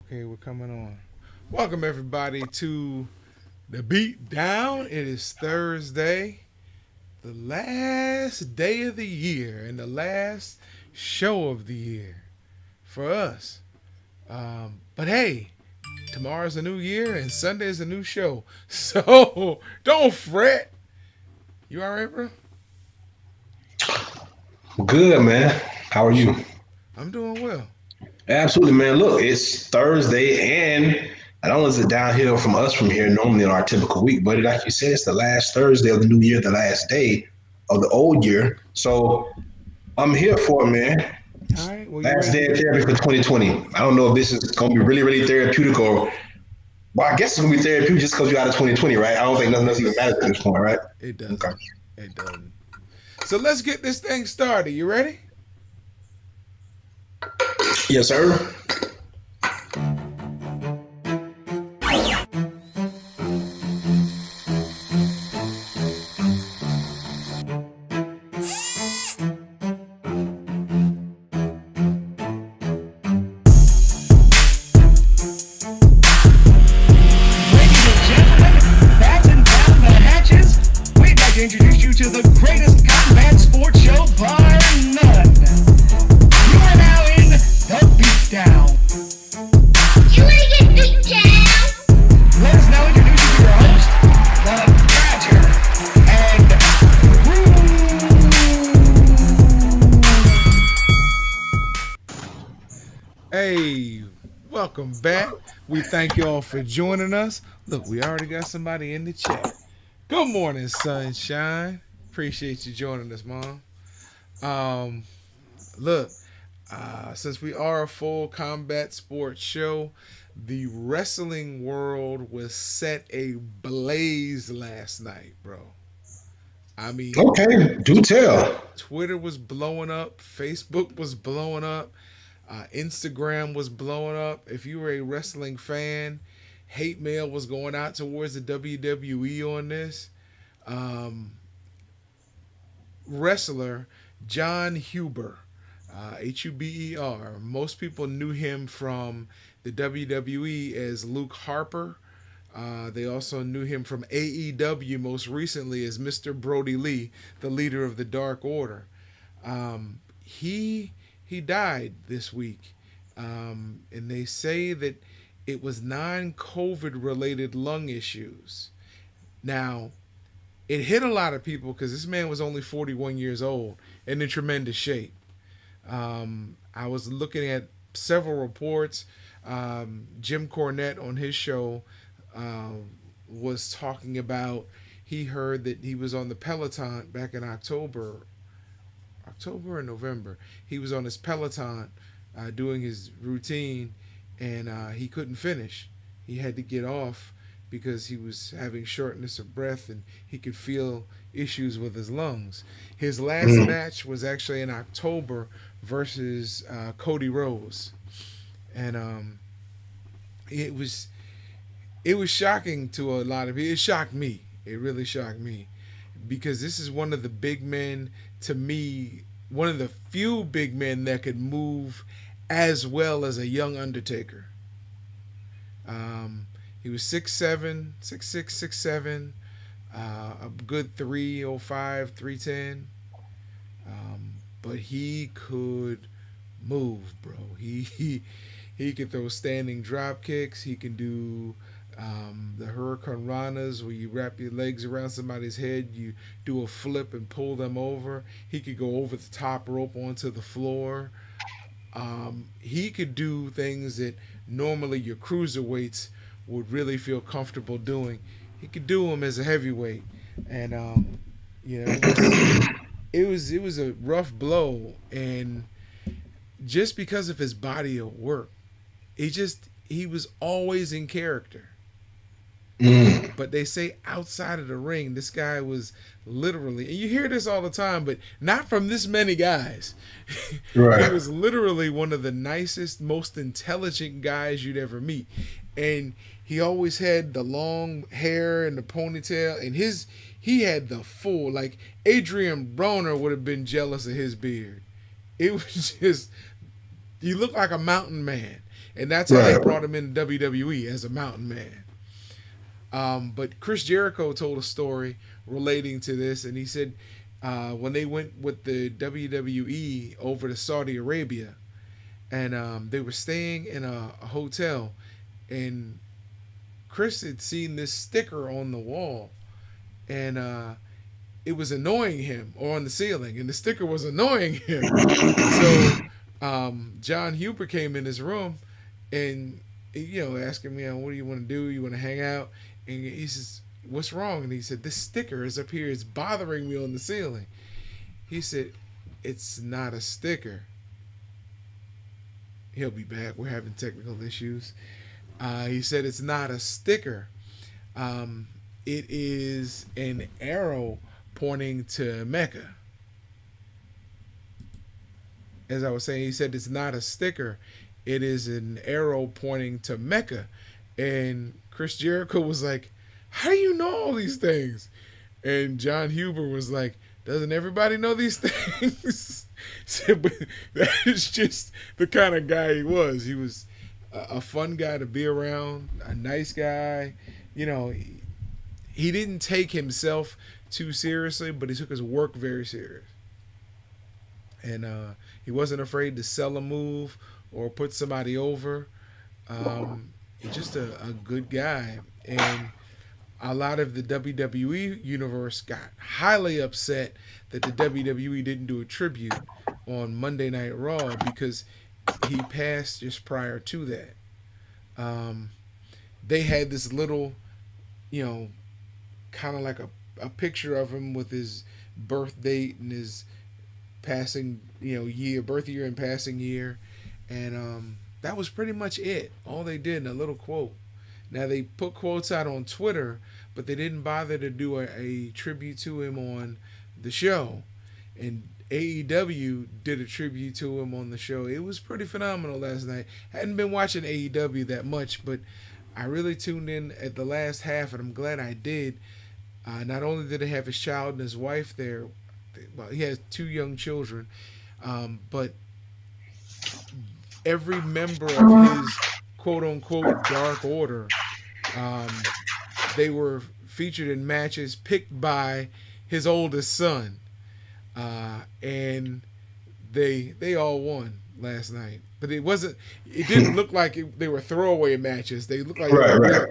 Okay, we're coming on. Welcome everybody to the Beatdown. It is Thursday, the last day of the year and the last show of the year for us. But hey, tomorrow's a new year and Sunday's a new show. So don't fret. You all right, bro? Good, man. How are you? I'm doing well. Absolutely, man. Look, it's Thursday, and not only is it downhill from us from here normally on our typical week, but like you said, it's the last Thursday of the new year, the last day of the old year. So I'm here for it, man. All right. Well, you Last ready day to of get? therapy for 2020. I don't know if this is going to be really, really therapeutic or, well, I guess it's going to be therapeutic just because you're out of 2020, right? I don't think nothing else even It's matters at this point, right? it Okay. doesn't. It doesn't. So let's get this thing started. You ready? Yes, sir. Ladies and gentlemen, batten down the hatches. We'd like to introduce you to the greatest combat sports show bar none. You are now in the Beatdown. You wanna get beat down? Let us now introduce you to your host, the Badger, and Hey, welcome back. We thank y'all for joining us. Look, we already got somebody in the chat. Good morning, sunshine. Appreciate you joining us, mom. Um, look, since we are a full combat sports show, the wrestling world was set ablaze last night, bro. I mean, Okay. Do tw- tell. Twitter was blowing up, Facebook was blowing up, Instagram was blowing up. If you were a wrestling fan, hate mail was going out towards the WWE on this. Um, Wrestler John Huber, Huber. Most people knew him from the WWE as Luke Harper. They also knew him from AEW most recently as Mr. Brody Lee, the leader of the Dark Order. He died this week, and they say that it was non-COVID related lung issues. Now, it hit a lot of people because this man was only 41 years old and in tremendous shape. I was looking at several reports. Jim Cornette on his show was talking about he heard that he was on the Peloton back in October or November. He was on his Peloton doing his routine, and he couldn't finish. He had to get off because he was having shortness of breath and he could feel issues with his lungs. His last Mm. match was actually in October versus Cody Rhodes, and it was it was shocking to a lot of people. It shocked me. It really shocked me because this is one of the big men to me, one of the few big men that could move as well as a young Undertaker. Um, he was 6'7", 6'6", 6'7", a good 305, 310. But he could move, bro. He could throw standing drop kicks. He can do the Hurricane Ranas where you wrap your legs around somebody's head, you do a flip and pull them over. He could go over the top rope onto the floor. He could do things that normally your cruiserweights would really feel comfortable doing. He could do them as a heavyweight, and it was a rough blow, and just because of his body of work, he was always in character. Mm. But they say outside of the ring, this guy was literally, and you hear this all the time, but not from this many guys. He Right. was literally one of the nicest, most intelligent guys you'd ever meet. And he always had the long hair and the ponytail, and he had the full, like Adrian Broner would have been jealous of his beard. It was just, he looked like a mountain man. and that's how they Right. brought him in WWE as a mountain man. But Chris Jericho told a story relating to this, and he said when they went with the WWE over to Saudi Arabia, and they were staying in a hotel, and Chris had seen this sticker on the wall, and it was annoying him, or on the ceiling, and the sticker was annoying him. So John Huber came in his room, and asking me, what do you want to do? You want to hang out? And he says, "What's wrong?" And he said, "This sticker is up here. It's bothering me on the ceiling." He said, "It's not a sticker." He'll be back. We're having technical issues. He said, "It's not a sticker. It is an arrow pointing to Mecca." As I was saying, he said, "It's not a sticker. It is an arrow pointing to Mecca." And Chris Jericho was like, "How do you know all these things?" And John Huber was like, "Doesn't everybody know these things?" So, but that is just the kind of guy he was. He was a fun guy to be around, a nice guy. He didn't take himself too seriously, but he took his work very serious. And he wasn't afraid to sell a move or put somebody over. He's just a good guy. And a lot of the WWE universe got highly upset that the WWE didn't do a tribute on Monday Night Raw because he passed just prior to that. They had this little, kind of like a picture of him with his birth date and his passing, birth year and passing year. And that was pretty much it. All they did in a little quote. Now they put quotes out on Twitter, but they didn't bother to do a tribute to him on the show. And AEW did a tribute to him on the show. It was pretty phenomenal last night. Hadn't been watching AEW that much, but I really tuned in at the last half, and I'm glad I did. Not only did they have his child and his wife there, well, he has 2 young children, but every member of his quote-unquote Dark Order, they were featured in matches picked by his oldest son. And they all won last night. But it didn't look like they were throwaway matches. They looked like Right.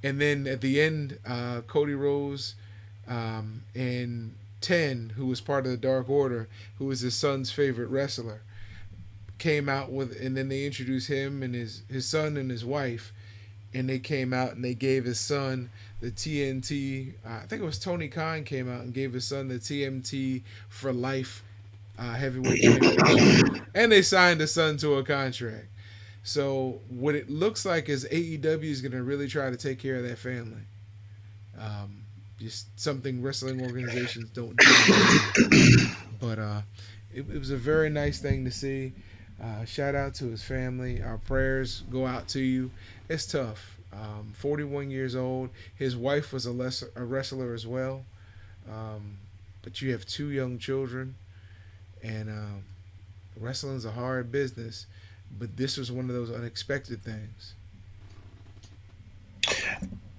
And then at the end, Cody Rhodes and Ten, who was part of the Dark Order, who was his son's favorite wrestler, came out with, and then they introduced him and his son and his wife, and they came out and they gave his son the TNT. I think it was Tony Khan came out and gave his son the TNT for life heavyweight championship, and they signed his son to a contract. So what it looks like is AEW is going to really try to take care of that family. Just something wrestling organizations don't do. But it was a very nice thing to see. Shout out to his family. Our prayers go out to you. It's tough. 41 years old. His wife was a wrestler as well. But you have 2 young children. And wrestling's a hard business. But this was one of those unexpected things.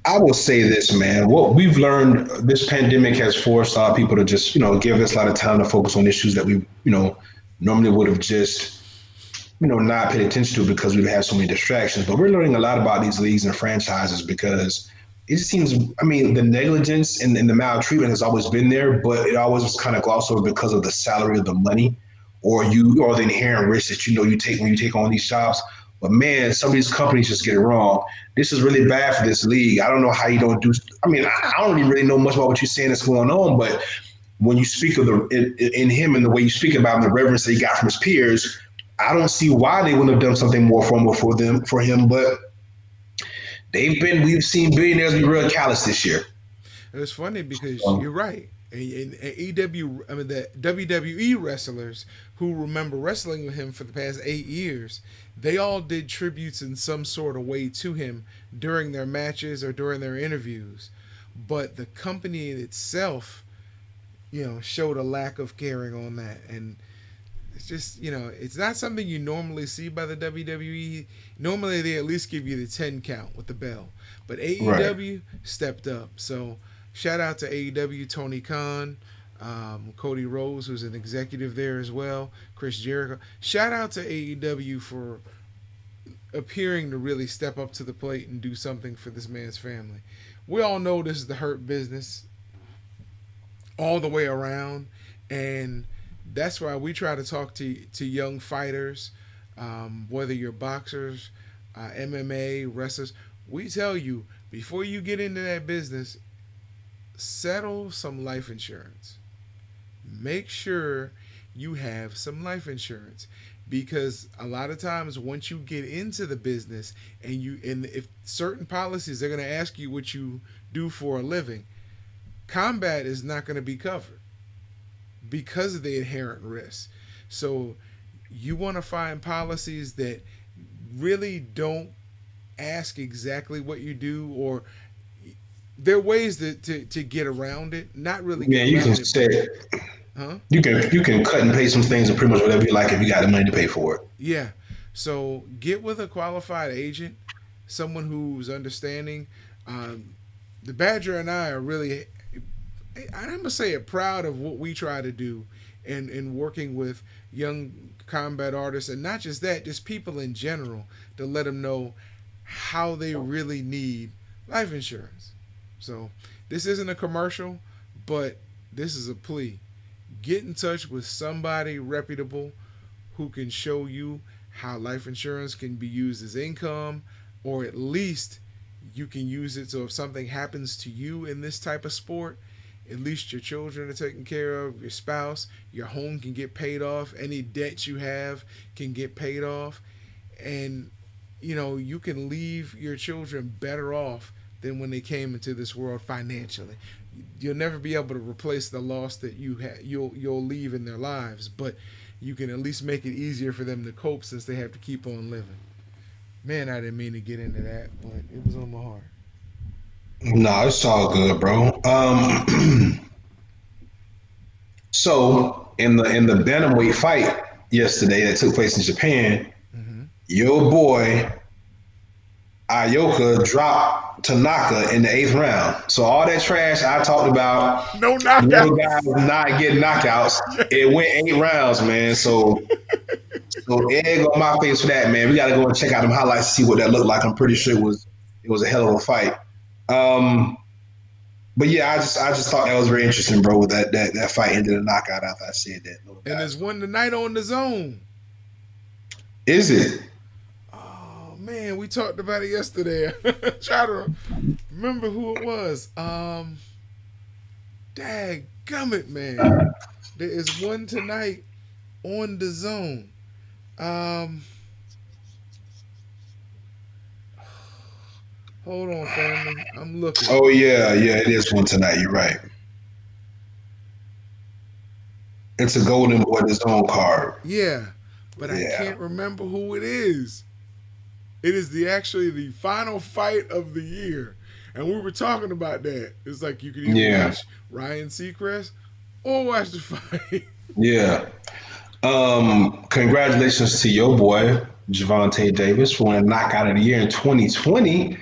I will say this, man. What we've learned, this pandemic has forced a lot of people to just, give us a lot of time to focus on issues that we, normally would have just, not paid attention to because we've had so many distractions. But we're learning a lot about these leagues and franchises because it seems, the negligence and the maltreatment has always been there, but it always was kind of glossed over because of the salary of the money or the inherent risk that you take when you take on these jobs. But man, some of these companies just get it wrong. This is really bad for this league. I don't know how you don't do. I don't even really know much about what you're saying that's going on. But when you speak of in him and the way you speak about him, the reverence that he got from his peers, I don't see why they wouldn't have done something more formal for him. But we've seen billionaires be real callous this year. It's funny because you're right. And the WWE wrestlers who remember wrestling with him for the past 8 years, they all did tributes in some sort of way to him during their matches or during their interviews. But the company itself, showed a lack of caring on that. And it's just, it's not something you normally see by the WWE. Normally they at least give you the 10 count with the bell, but Right. AEW stepped up. So shout out to AEW, Tony Khan, Cody Rhodes, who's an executive there as well, Chris Jericho. Shout out to AEW for appearing to really step up to the plate and do something for this man's family. We all know this is the hurt business all the way around, and that's why we try to talk to young fighters, whether you're boxers, MMA, wrestlers. We tell you before you get into that business, settle some life insurance. Make sure you have some life insurance, because a lot of times once you get into the business and if certain policies they're going to ask you what you do for a living, combat is not going to be covered because of the inherent risks. So you want to find policies that really don't ask exactly what you do, or there are ways to get around it. Not really Yeah, get you can around it, but say huh? you can cut and paste some things and pretty much whatever you like if you got the money to pay for it. Yeah. So get with a qualified agent, someone who's understanding. The Badger and I are really, I'm gonna say it, proud of what we try to do in working with young combat artists, and not just that, just people in general, to let them know how they really need life insurance. So this isn't a commercial, but this is a plea. Get in touch with somebody reputable who can show you how life insurance can be used as income, or at least you can use it so if something happens to you in this type of sport, at least your children are taken care of, your spouse, your home can get paid off, any debts you have can get paid off, and you can leave your children better off than when they came into this world financially. You'll never be able to replace the loss that you'll leave in their lives, but you can at least make it easier for them to cope since they have to keep on living. Man, I didn't mean to get into that, but it was on my heart. No, it's all good, bro. So in the bantamweight fight yesterday that took place in Japan, Mm-hmm. your boy Ayoka dropped Tanaka in the eighth round. So all that trash I talked about, No little knockouts. guys not getting knockouts, it went 8 rounds, man. So egg on my face for that, man. We got to go and check out them highlights to see what that looked like. I'm pretty sure it was a hell of a fight. Um, but yeah, I just thought that was very interesting, bro. With that fight ended a knockout after I said that. Little And there's guys. one tonight on the zone. Is it? Oh man, we talked about it yesterday. Try to remember who it was. Dag gummit, man. There is one tonight on the zone. Um, hold on, family. I'm looking. Oh yeah, it is one tonight. You're right. It's a Golden Boy the Zone card. Yeah, but I Yeah, can't remember who it is. It is actually the final fight of the year, and we were talking about that. It's like you could either yeah, watch Ryan Seacrest or watch the fight. yeah. Congratulations to your boy Javante Davis for winning knockout of the year in 2020.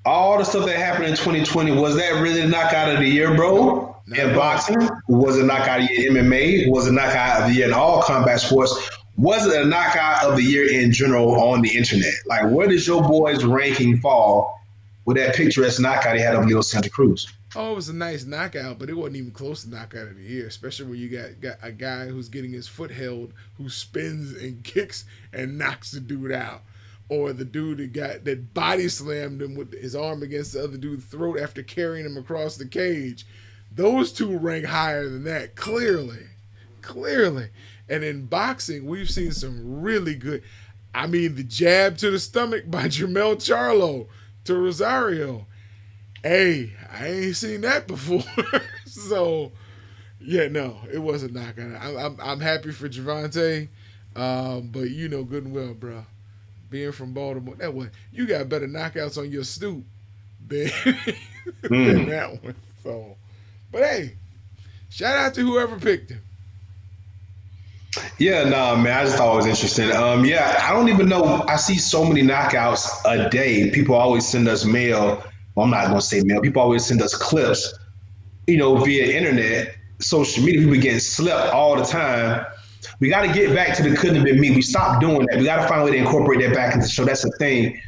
All the stuff that happened in 2020, was that really the knockout of the year, Nope, bro? not In at all. boxing, was it knockout of the year in MMA? Was it knockout of the year in all combat sports? Was it a knockout of the year in general on the internet? Like, where does your boy's ranking fall with that picturesque knockout he had of Leo Santa Cruz? Oh, it was a nice knockout, but it wasn't even close to knockout of the year. Especially when you got a guy who's getting his foot held, who spins and kicks and knocks the dude out, or the dude that body slammed him with his arm against the other dude's throat after carrying him across the cage. Those two rank higher than that, clearly. And in boxing, we've seen some really good. I mean, the jab to the stomach by Jamel Charlo to Rosario. Hey, I ain't seen that before. So, yeah, no, it wasn't knockout. I'm happy for Javante, but you know good and well, bro. Being from Baltimore, that one you got better knockouts on your stoop than than Mm. that one. So, but hey, shout out to whoever picked him. Yeah, nah, man. I just thought it was interesting. Yeah, I don't even know. I see so many knockouts a day. People always send us mail. Well, I'm not gonna say mail. People always send us clips, via internet, social media. People getting slept all the time. We got to get back to the couldn't have been me. We stopped doing that. We got to find a way to incorporate that back into the show. That's the thing.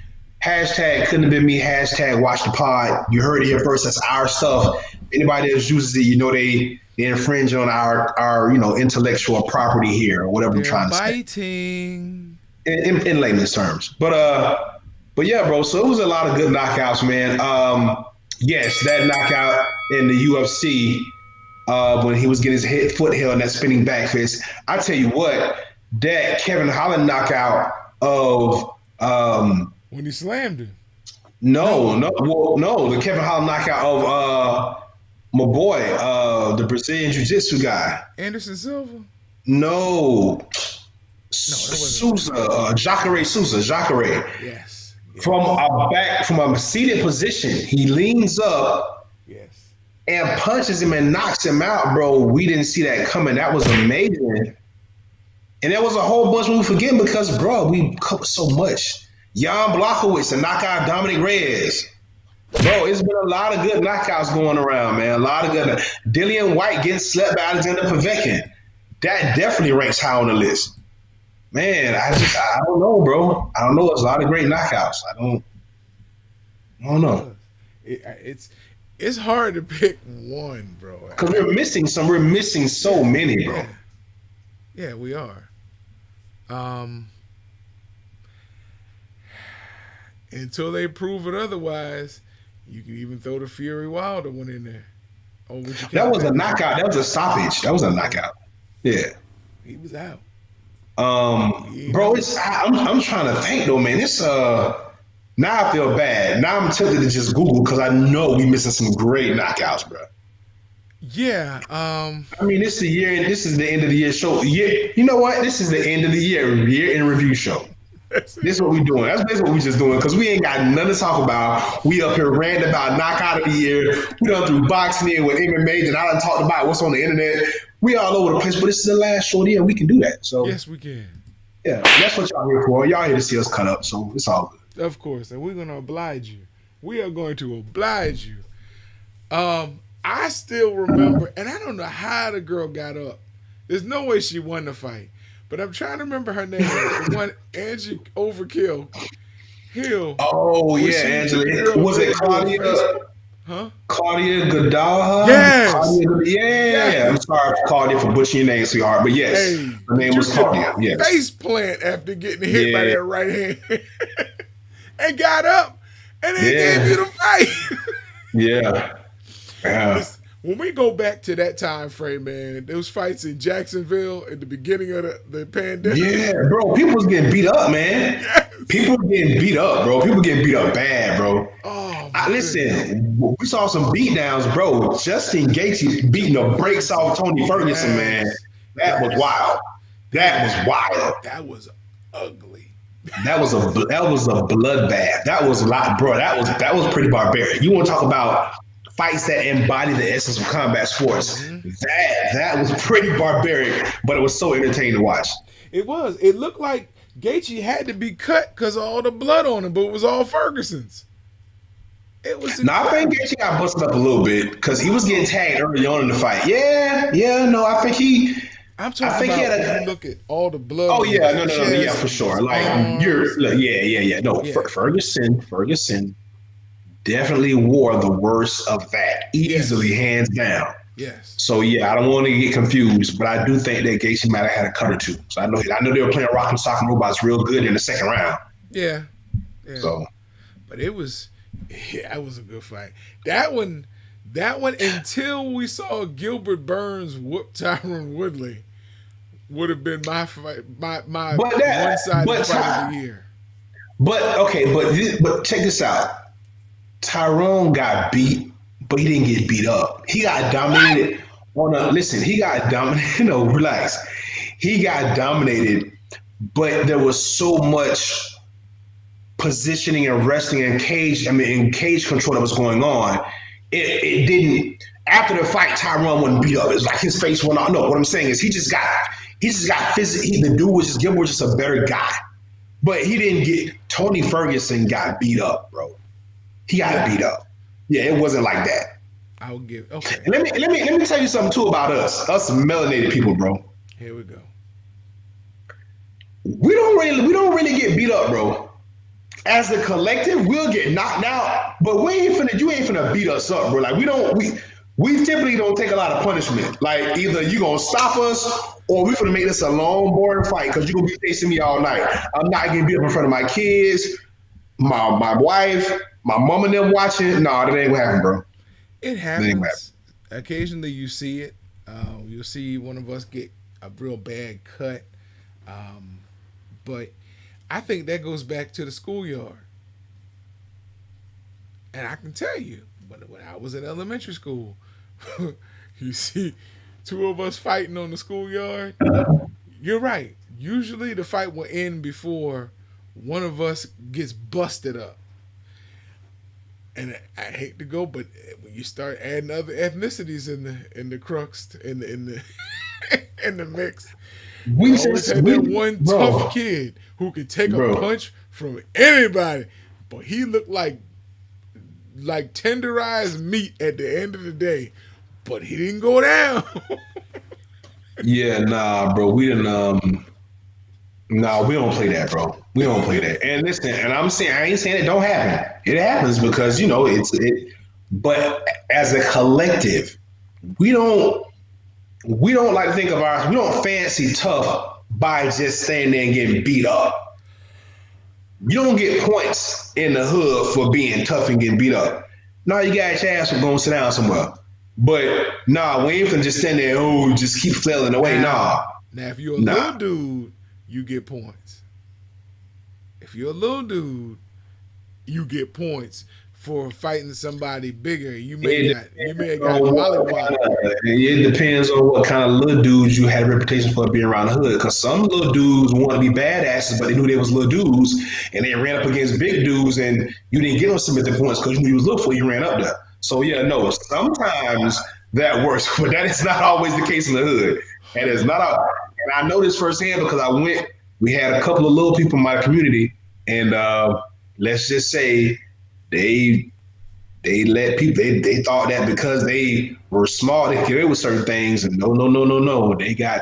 Hashtag couldn't have been me. Hashtag watch the pod. You heard it here first. That's our stuff. Anybody that uses it, they infringe on our intellectual property here or whatever I'm They're trying to say biting. in layman's terms. But yeah, bro. So it was a lot of good knockouts, man. Yes, that knockout in the UFC when he was getting his foot held in that spinning back fist. I tell you what, that Kevin Holland knockout of When he slammed him. no, the Kevin Holland knockout of my boy, the Brazilian Jiu-Jitsu guy. Anderson Silva? No, No, that wasn't. Souza, Jacare. Yes. From a seated position, he leans up Yes. and punches him and knocks him out, bro. We didn't see that coming. That was amazing. And there was a whole bunch we forget because, bro, we covered so much. Jan Blachowicz to knock out Dominic Reyes. Bro, it's been a lot of good knockouts going around, man. A lot of good. Dillian White getting slept by Alexander Povetkin. That definitely ranks high on the list. Man, I don't know, bro. I don't know. There's a lot of great knockouts. I don't know. It's hard to pick one, bro. Because we're missing some. We're missing so many, bro. Yeah, we are. Until they prove it otherwise, you can even throw the Fury Wilder one in there. Oh, that was a knockout. That was a stoppage. That was a knockout. Yeah. He was out. Bro, I'm trying to think though, man. It's now I feel bad. Now I'm tempted to just Google because I know we missing some great knockouts, bro. Yeah. I mean, this is the year. This is the end of the year show. Yeah, you know what? This is the end of the year in review show. This is what we doing. That's what we just doing because we ain't got nothing to talk about. We up here ranting about knockout of the year. We done through boxing in with MMA, and I done talked about what's on the internet. We all over the place, but this is the last show of the year. We can do that. So yes, we can. Yeah, that's what y'all here for. Y'all here to see us cut up, so it's all good. Of course, and we're gonna oblige you. We are going to oblige you. I still remember, and I don't know how the girl got up. There's no way she won the fight. But I'm trying to remember her name. The one Angie Overkill Hill. Oh yeah, Angela. Was it Claudia? Huh? Claudia Goodall? Yes. Yeah. I'm sorry, Claudia, for butchering your name, sweetheart. But yes, her name was Claudia. Yes. Face plant after getting hit by that right hand, and got up, and they gave you the fight. Yeah. When we go back to that time frame, man, those fights in Jacksonville at the beginning of the pandemic. Yeah, bro. People was getting beat up, man. Yes. People getting beat up, bro. People getting beat up bad, bro. Oh, listen, we saw some beatdowns, bro. Justin Gaethje beating the brakes off Tony Ferguson, man. That was wild. That was wild. That was ugly. That was a bloodbath. That was a lot, bro. That was pretty barbaric. You want to talk about fights that embody the essence of combat sports? Mm-hmm. That was pretty barbaric, but it was so entertaining to watch. It was. It looked like Gaethje had to be cut because of all the blood on him, but it was all Ferguson's. It was. I think Gaethje got busted up a little bit because he was getting tagged early on in the fight. No, I think he. I'm talking about when you look at all the blood. Oh yeah, no, yeah, for sure. Like No, Ferguson definitely wore the worst of that, easily, hands down. Yes. So yeah, I don't want to get confused, but I do think that Gaethje might have had a cut or two. So I know they were playing Rock and Sock and Robots real good in the second round. Yeah. So, but it was a good fight. That one until we saw Gilbert Burns whoop Tyron Woodley would have been my fight, my one-sided fight of the year. But check this out. Tyrone got beat, but he didn't get beat up. He got dominated he got dominated. No, relax. He got dominated, but there was so much positioning and wrestling and cage control that was going on. It didn't. After the fight, Tyrone wasn't beat up. It's like his face went off. No, what I'm saying is he He just got physical. The dude was just Gilmore, was just a better guy. But he didn't get. Tony Ferguson got beat up, bro. He got beat up. Yeah, it wasn't like that. I'll give. Okay. And let me tell you something too about us melanated people, bro. Here we go. We don't really get beat up, bro. As a collective, we'll get knocked out, but you ain't finna beat us up, bro. Like we typically don't take a lot of punishment. Like either you gonna stop us or we finna make this a long, boring fight because you're gonna be chasing me all night. I'm not getting beat up in front of my kids, my wife, my mom and them watching. No, that ain't gonna happen, bro. It happens. Occasionally you see it. You'll see one of us get a real bad cut. But I think that goes back to the schoolyard. And I can tell you, when I was in elementary school, you see two of us fighting on the schoolyard. You're right. Usually the fight will end before one of us gets busted up. And I hate to go, but when you start adding other ethnicities in the crux in the in the mix, we always had that one tough kid who could take a punch from anybody, but he looked like tenderized meat at the end of the day, but he didn't go down. Yeah, nah, bro. We didn't. No, we don't play that, bro. We don't play that. And listen, and I ain't saying it don't happen. It happens because it. But as a collective, we don't like to think of ours. We don't fancy tough by just standing there and getting beat up. You don't get points in the hood for being tough and getting beat up. No, you got your ass for going to sit down somewhere. But nah, we ain't finna just stand there. Oh, just keep flailing away. Nah. Now, if you're a little dude, you get points. If you're a little dude, you get points for fighting somebody bigger. You may have got mollywopped. It depends on what kind of little dudes you had a reputation for being around the hood. Because some little dudes want to be badasses, but they knew they was little dudes, and they ran up against big dudes, and you didn't get them submitted points because you knew you was little before you ran up there. So yeah, no, sometimes that works, but that is not always the case in the hood. And it's not. And I know this firsthand because we had a couple of little people in my community, and let's just say they let people, they thought that because they were smart, they could get away with certain things, and no. They got,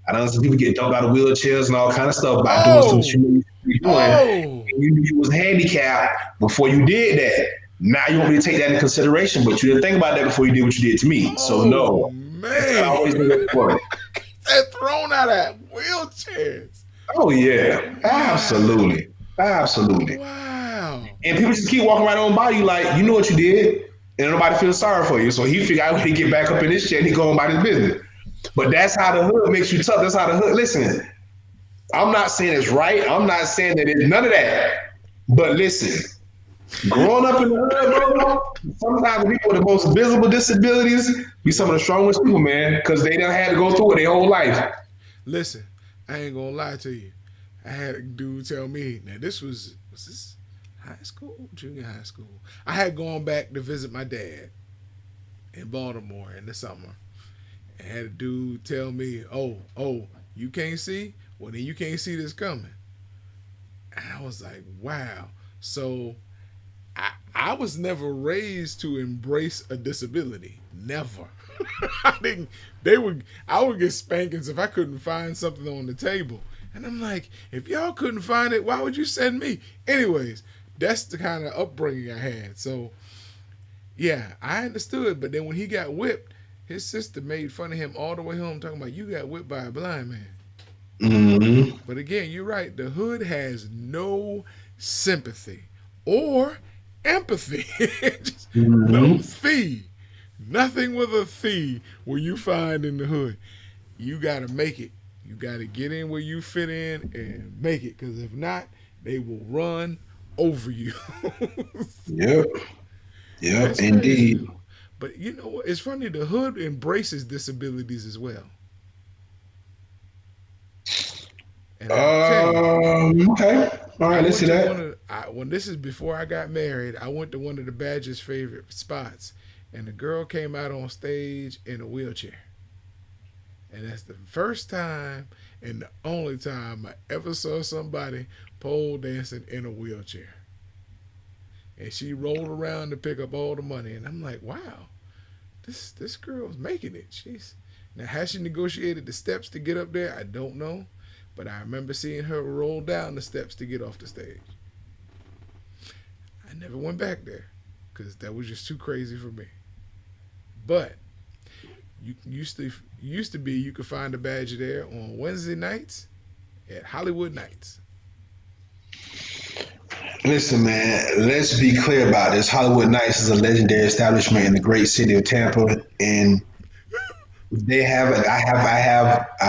I don't know, some people get dumped out of wheelchairs and all kind of stuff by doing some shit you were doing. And you knew you was handicapped before you did that. Now you want me to take that into consideration, but you didn't think about that before you did what you did to me. So no. Man. Always they're thrown out of wheelchairs. Oh yeah, absolutely. Wow. And people just keep walking right on by you like, you know what you did, and nobody feels sorry for you. So he figured out when he get back up in his chair and he go on about his business. But that's how the hood makes you tough. That's how the hood. Listen, I'm not saying it's right. I'm not saying that it's none of that. But listen, growing up in the hood, bro, sometimes the people with the most visible disabilities be some of the strongest people, man, because they done had to go through it their whole life. Listen, I ain't gonna lie to you. I had a dude tell me, now this was this high school, junior high school. I had gone back to visit my dad in Baltimore in the summer. And had a dude tell me, oh, you can't see? Well, then you can't see this coming. And I was like, wow. So I was never raised to embrace a disability. Never. I would get spankings if I couldn't find something on the table. And I'm like, if y'all couldn't find it, why would you send me? Anyways, that's the kind of upbringing I had. So, yeah, I understood. But then when he got whipped, his sister made fun of him all the way home, talking about, you got whipped by a blind man. Mm-hmm. But again, you're right. The hood has no sympathy or empathy. Just no fee. Nothing with a fee will you find in the hood. You got to make it. You got to get in where you fit in and make it. Because if not, they will run over you. Yep, indeed. But you know what? It's funny. The hood embraces disabilities as well. And okay. All right, let's see that. When this is before I got married, I went to one of the Badgers' favorite spots. And the girl came out on stage in a wheelchair. And that's the first time and the only time I ever saw somebody pole dancing in a wheelchair. And she rolled around to pick up all the money, and I'm like, wow, this girl's making it. She's now has she negotiated the steps to get up there? I don't know, but I remember seeing her roll down the steps to get off the stage. I never went back there because that was just too crazy for me. But you used to be you could find a badge there on Wednesday nights at Hollywood Nights. Listen, man, let's be clear about this. Hollywood Nights is a legendary establishment in the great city of Tampa, and they have I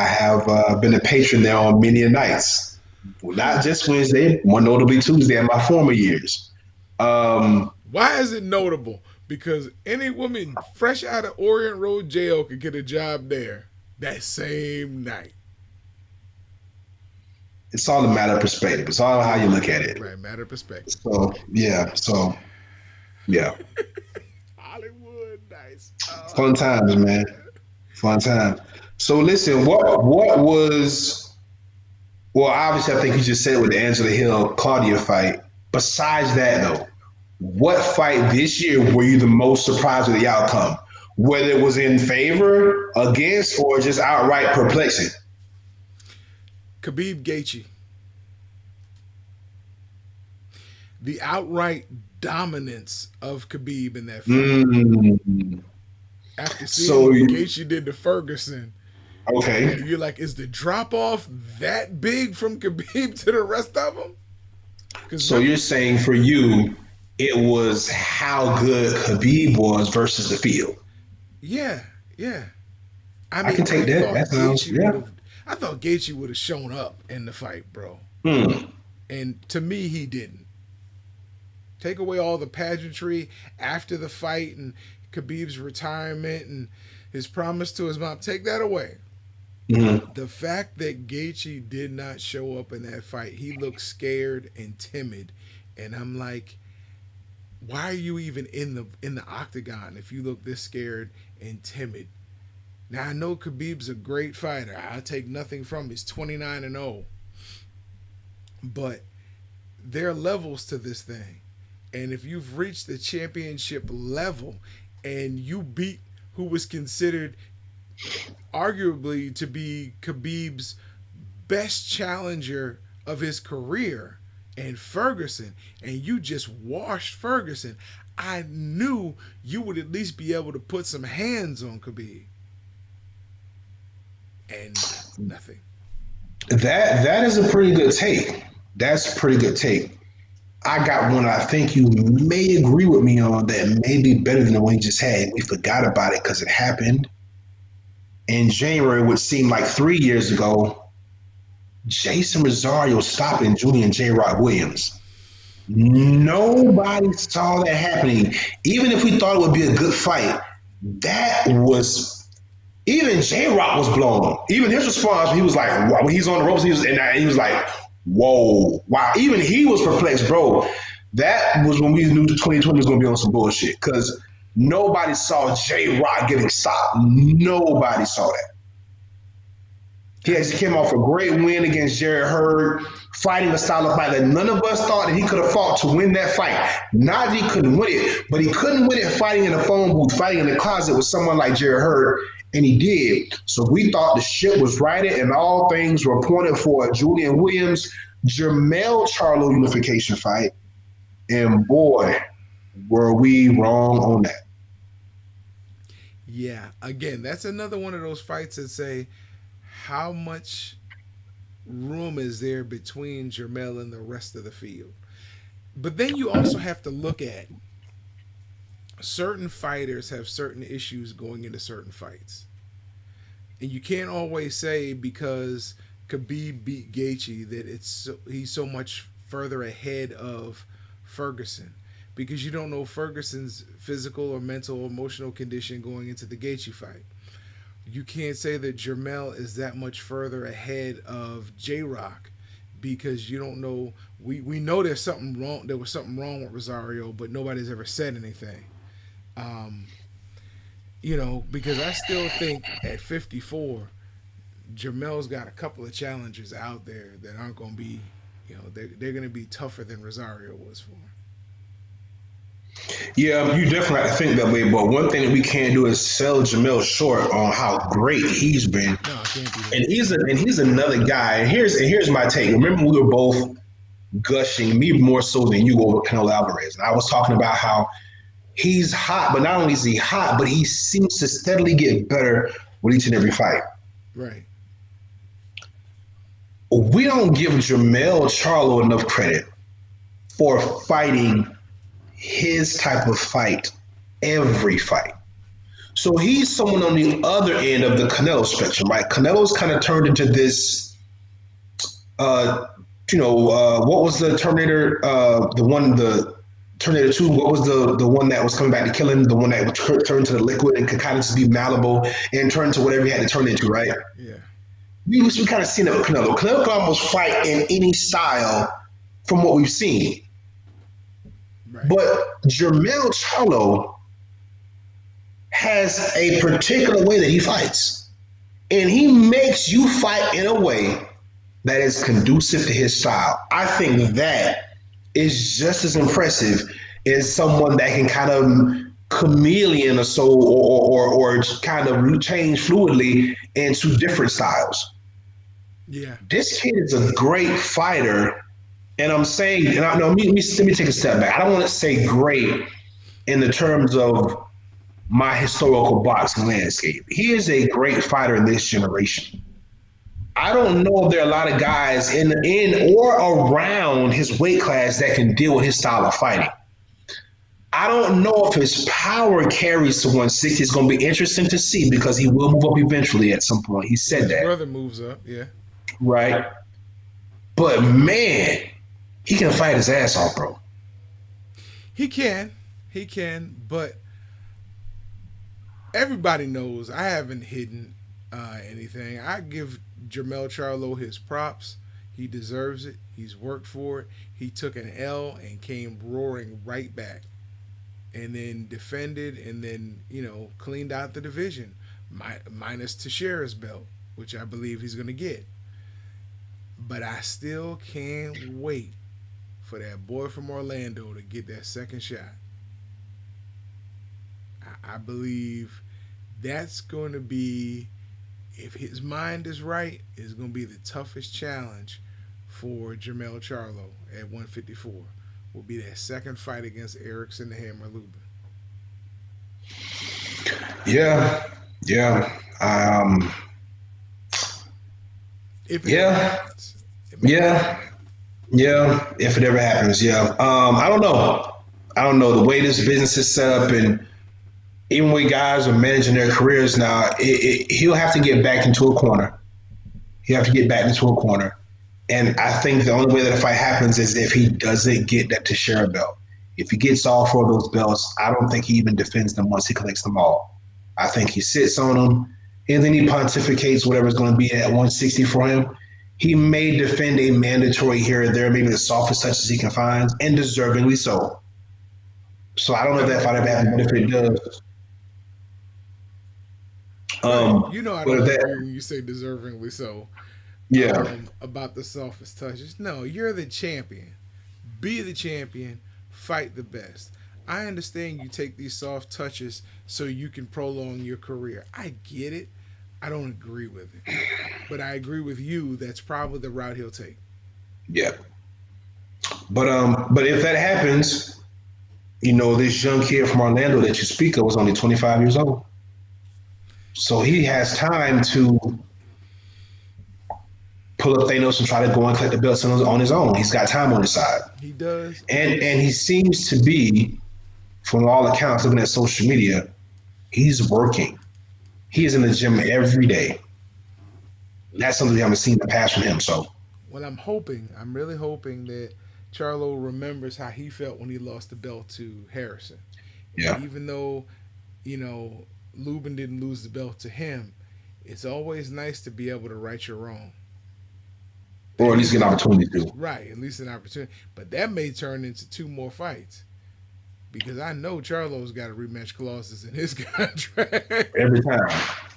have been a patron there on many a nights. Well, not just Wednesday, more notably Tuesday in my former years. Um, Why is it notable? Because any woman fresh out of Orient Road jail could get a job there that same night. it's all a matter of perspective. It's all how you look at it. Right, matter of perspective. So yeah. Hollywood Nights. Fun times, man. Fun times. So listen, what was well, obviously I think you just said it with the Angela Hill Claudia fight. Besides that though, what fight this year were you the most surprised with the outcome? Whether it was in favor, against, or just outright perplexing? Khabib Gaethje. The outright dominance of Khabib in that fight. Mm, After seeing so what you, Gaethje did to Ferguson, okay. you're like, is the drop off that big from Khabib to the rest of them? Because So you're saying for you, it was how good Khabib was versus the field. yeah, yeah. I I mean, can take that. That sounds yeah. I thought Gaethje would have shown up in the fight, bro. Hmm. And to me, he didn't. Take away all the pageantry after the fight and Khabib's retirement and his promise to his mom. Take that away. Mhm. The fact that Gaethje did not show up in that fight, he looked scared and timid, and I'm like, why are you even in the octagon if you look this scared and timid? Now I know Khabib's a great fighter. I take nothing from him. He's 29-0, but there are levels to this thing, and if you've reached the championship level and you beat who was considered arguably to be Khabib's best challenger of his career and Ferguson, and you just washed Ferguson, I knew you would at least be able to put some hands on Khabib. And nothing. That is a pretty good take. That's a pretty good take. I got one I think you may agree with me on that may be better than the one you just had. We forgot about it because it happened in January, which seemed like 3 years ago. Jason Rosario stopping Julian J. Rock Williams. Nobody saw that happening. Even if we thought it would be a good fight, that was even J Rock was blown. Even his response, he was like, wow, when he's on the ropes, he was like, whoa, wow. Even he was perplexed, bro. That was when we knew the 2020 was going to be on some bullshit because nobody saw J Rock getting stopped. Nobody saw that. He actually came off a great win against Jarrett Hurd, fighting a style of fight that none of us thought that he could have fought to win that fight. Not that he couldn't win it, but he couldn't win it fighting in a phone booth, fighting in the closet with someone like Jarrett Hurd, and he did. So we thought the shit was righted and all things were pointed for a Julian Williams, Jermell Charlo unification fight. And boy, were we wrong on that. Yeah, again, that's another one of those fights that say, how much room is there between Jermell and the rest of the field? But then you also have to look at certain fighters have certain issues going into certain fights. And you can't always say because Khabib beat Gaethje that he's so much further ahead of Ferguson, because you don't know Ferguson's physical or mental or emotional condition going into the Gaethje fight. You can't say that Jermell is that much further ahead of J-Rock because you don't know. We know there's something wrong. There was something wrong with Rosario, but nobody's ever said anything. Because I still think at 54, Jamel's got a couple of challengers out there that aren't going to be, they're going to be tougher than Rosario was for him. Yeah, you definitely have to think that way. But one thing that we can't do is sell Jamel short on how great he's been. No, I can't do And that. he's another guy. And here's my take. Remember, we were both gushing, me more so than you, over Canelo Alvarez. And I was talking about how he's hot, but not only is he hot, but he seems to steadily get better with each and every fight. Right. We don't give Jermell Charlo enough credit for fighting his type of fight every fight. So he's someone on the other end of the Canelo spectrum, right? Canelo's kind of turned into this, what was the Terminator, the Terminator 2, what was the one that was coming back to kill him, the one that turned to the liquid and could kind of just be malleable and turn to whatever he had to turn into, right? Yeah. We kind of seen it with Canelo. Canelo can almost fight in any style from what we've seen. Right. But Jermell Charlo has a particular way that he fights. And he makes you fight in a way that is conducive to his style. I think that is just as impressive as someone that can kind of chameleon or so or kind of change fluidly into different styles. Yeah. This kid is a great fighter. And I'm saying, and I, no, let me take a step back. I don't want to say great in the terms of my historical boxing landscape. He is a great fighter in this generation. I don't know if there are a lot of guys in or around his weight class that can deal with his style of fighting. I don't know if his power carries to 160. It's going to be interesting to see because he will move up eventually at some point. He said His that. brother moves up, yeah. Right. But man, he can fight his ass off, bro. He can, but everybody knows I haven't hidden anything. I give Jermell Charlo his props. He deserves it. He's worked for it. He took an L and came roaring right back, and then defended, and then cleaned out the division, minus Teixeira's belt, which I believe he's going to get. But I still can't wait for that boy from Orlando to get that second shot. I believe that's going to be, if his mind is right, is going to be the toughest challenge for Jermell Charlo at 154. Will be that second fight against Erickson the Hammer Lubin. Yeah. If it ever happens. If it ever happens, yeah. I don't know the way this business is set up, and even when guys are managing their careers now, he'll have to get back into a corner. And I think the only way that the fight happens is if he doesn't get that Teixeira belt. If he gets all four of those belts, I don't think he even defends them once he collects them all. I think he sits on them, and then he pontificates whatever's going to be at 160 for him. He may defend a mandatory here or there, maybe the softest touches he can find, and deservingly so. So I don't know if that fight ever happens, but if it does. I don't agree when you say deservingly so. Yeah. About the softest touches. No, you're the champion. Be the champion. Fight the best. I understand you take these soft touches so you can prolong your career. I get it. I don't agree with it. But I agree with you. That's probably the route he'll take. Yeah. But if that happens, this young kid from Orlando that you speak of was only 25 years old. So he has time to pull up Thanos and try to go and collect the belts on his own. He's got time on his side. He does. And he seems to be, from all accounts, looking at social media, he's working. He is in the gym every day. That's something we haven't seen in the past from him. So, well, I'm really hoping that Charlo remembers how he felt when he lost the belt to Harrison. Yeah. And even though, Lubin didn't lose the belt to him, it's always nice to be able to right your wrong. Or at least get an opportunity to. Right, at least an opportunity. But that may turn into two more fights. because I know Charlo's got a rematch clauses in his contract. every time.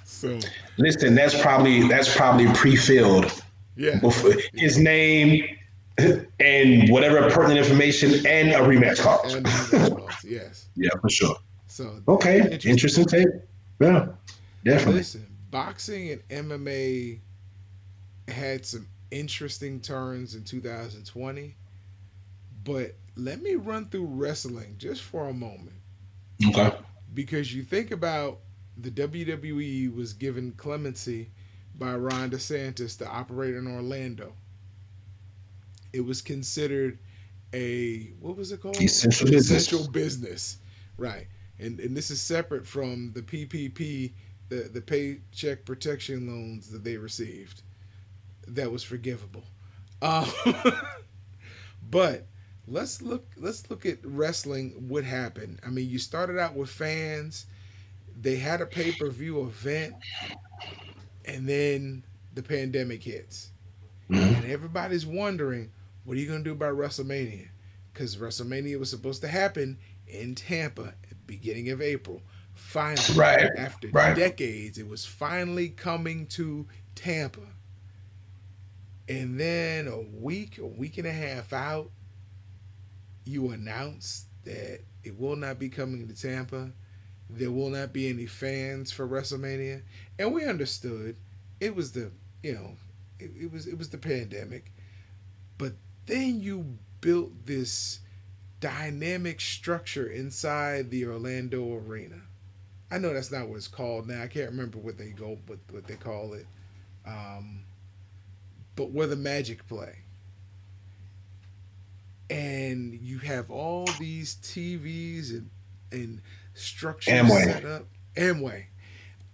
So Listen, that's probably pre-filled yeah, before yeah, his name and whatever pertinent information and a rematch and the rematch clause. clause, yes. Yeah, for sure. So Okay, interesting. interesting take. Yeah, definitely. Listen, boxing and MMA had some interesting turns in 2020, but let me run through wrestling just for a moment Okay. because you think about the WWE was given clemency by Ron DeSantis to operate in Orlando. It was considered a what was it called? Essential An essential business. business, right? And this is separate from the PPP, the paycheck protection loans that they received. That was forgivable. Uh, but let's look at wrestling. What happened? I mean, you started out with fans. They had a pay per view event, and then the pandemic hits, and Mhm. everybody's wondering what are you going to do about WrestleMania? Because WrestleMania was supposed to happen in Tampa at the beginning of April. Finally, Right, after right. decades, it was finally coming to Tampa. And then a week and a half out, you announce that it will not be coming to Tampa. There will not be any fans for WrestleMania, and we understood it was the you know it was the pandemic. But then you built this dynamic structure inside the Orlando arena. I know that's not what it's called now. I can't remember what they call it. Um, but where the Magic play, and you have all these TVs and structures Amway. set up. Amway.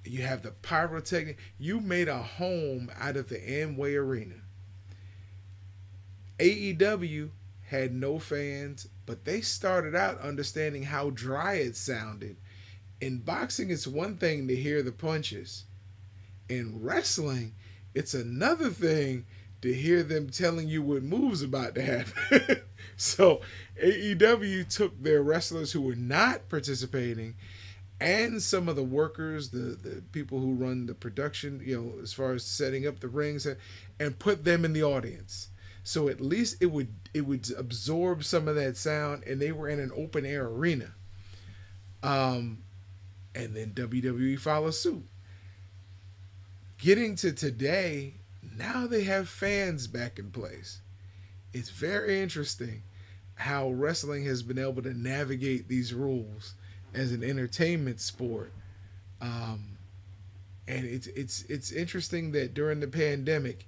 You have the pyrotechnic. You made a home out of the Amway Arena. AEW had no fans, but they started out understanding how dry it sounded. In boxing, it's one thing to hear the punches. In wrestling, it's another thing to hear them telling you what moves about to happen. So AEW took their wrestlers who were not participating and some of the workers, the people who run the production, as far as setting up the rings, and put them in the audience. So at least it would absorb some of that sound, and they were in an open air arena. Um, and then WWE followed suit. Getting to today, now they have fans back in place. It's very interesting how wrestling has been able to navigate these rules as an entertainment sport. Um, and it's interesting that during the pandemic,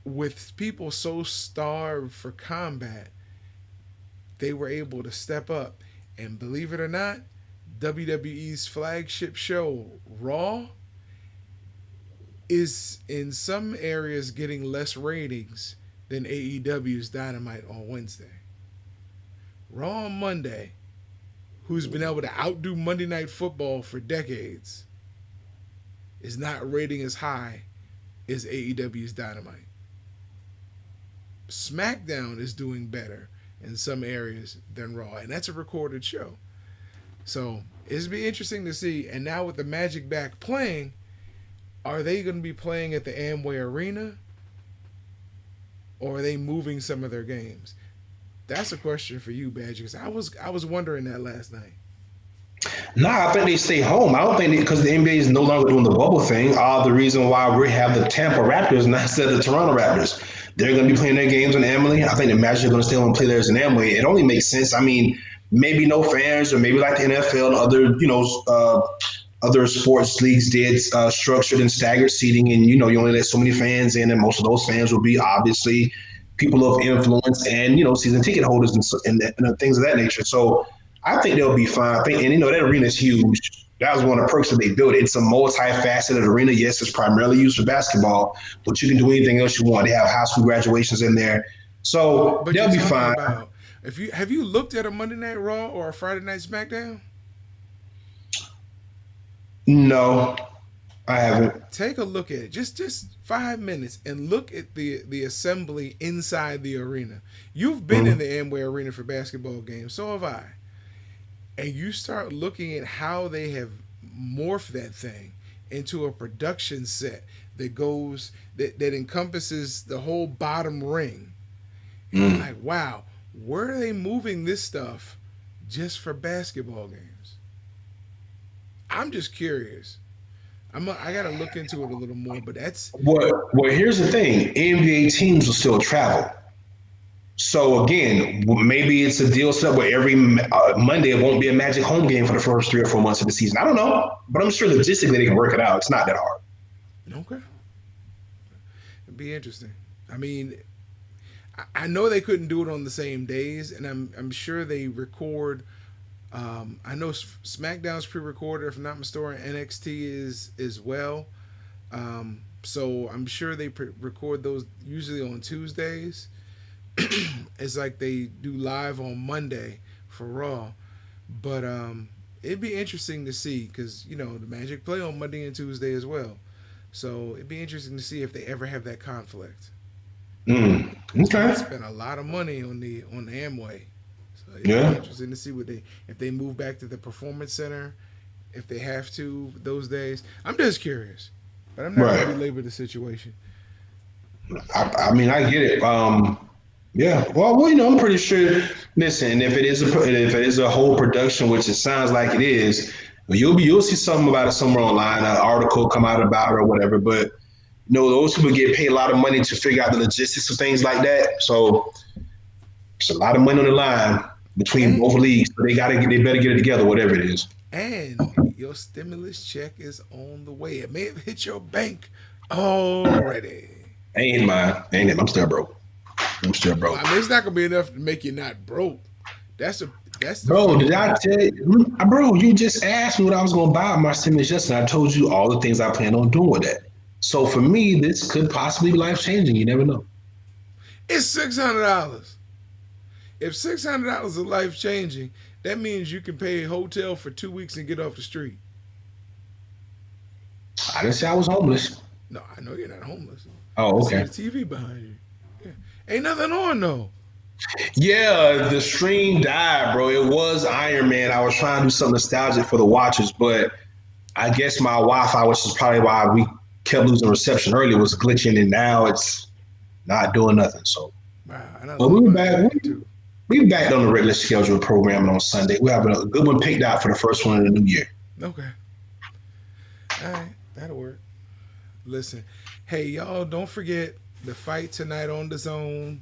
with people so starved for combat, they were able to step up. And believe it or not, WWE's flagship show, Raw, is in some areas getting less ratings than AEW's Dynamite on Wednesday. Raw on Monday, who's been able to outdo Monday Night Football for decades, is not rating as high as AEW's Dynamite. SmackDown is doing better in some areas than Raw, and that's a recorded show. So it'll be interesting to see. And now with the Magic back playing, are they going to be playing at the Amway Arena, or are they moving some of their games? That's a question for you, Badger, because I was wondering that last night. Nah, I think they stay home. I don't think because the NBA is no longer doing the bubble thing. The reason why we have the Tampa Raptors instead of the Toronto Raptors. They're going to be playing their games in Emily. I think the Magic are going to stay home and play theirs in Amway. It only makes sense. I mean, maybe no fans, or maybe like the NFL and other, other sports leagues did structured and staggered seating, and you only let so many fans in, and most of those fans will be obviously people of influence and season ticket holders and things of that nature. So I think they'll be fine. I think, and that arena is huge. That was one of the perks that they built. It's a multifaceted arena. Yes, it's primarily used for basketball, but you can do anything else you want. They have high school graduations in there, so But you're they'll be talking fine. about, if you have you looked at a Monday Night Raw or a Friday Night SmackDown? No, I haven't. Take a look at it. Just 5 minutes and look at the assembly inside the arena. You've been in Mhm. the Amway Arena for basketball games, so have I. And you start looking at how they have morphed that thing into a production set that encompasses the whole bottom ring. And you're Mm. like, wow, where are they moving this stuff just for basketball games? I'm just curious. I gotta look into it a little more, but that's Well, here's the thing: NBA teams will still travel. So again, maybe it's a deal set where every Monday it won't be a Magic home game for the first 3 or 4 months of the season. I don't know, but I'm sure logistically they can work it out. It's not that hard. okay. It'd be interesting. I mean, I know they couldn't do it on the same days, and I'm sure they record. I know SmackDown's pre-recorded, if I'm not mistaken. NXT is as well. So I'm sure they record those usually on Tuesdays. It's like they do live on Monday for Raw, but it'd be interesting to see because the Magic play on Monday and Tuesday as well. So it'd be interesting to see if they ever have that conflict. Mm. Because they Okay. spent a lot of money on the Amway, so it'd be Yeah. interesting to see if they move back to the Performance Center, if they have to those days. I'm just curious, but I'm not going to Right. belabor the situation. I mean, I get it. Yeah. Well, I'm pretty sure. Listen, if it is a whole production, which it sounds like it is, you'll see something about it somewhere online, an article come out about it or whatever. But those people get paid a lot of money to figure out the logistics of things like that. So it's a lot of money on the line between And both leagues. So they better get it together, whatever it is. your stimulus check is on the way. It may have hit your bank already. Ain't mine. Ain't it? I'm still broke. I'm still Well, broke. I mean, it's not going to be enough to make you not broke. That's the Bro, funny did I thing. tell you? Bro, you just asked me what I was going to buy my stimulus yesterday. I told you all the things I plan on doing with that. So for me, this could possibly be life changing. You never know. It's $600. If $600 is life changing, that means you can pay a hotel for 2 weeks and get off the street. I didn't say I was homeless. No, I know you're not homeless. I Oh, see the okay. TV behind you. Yeah. Ain't nothing on though. Yeah, the stream died, bro. It was Iron Man. I was trying to do something nostalgic for the watchers, but I guess my Wi-Fi, which is probably why we kept losing reception earlier, was glitching, and now it's not doing nothing. So, Wow, and I but love we were Iron back. Man too. We back on the regular schedule programming on Sunday. We have a good one picked out for the first one of the new year. Okay, all right, that'll work. Listen, hey y'all, don't forget the fight tonight on the Zone.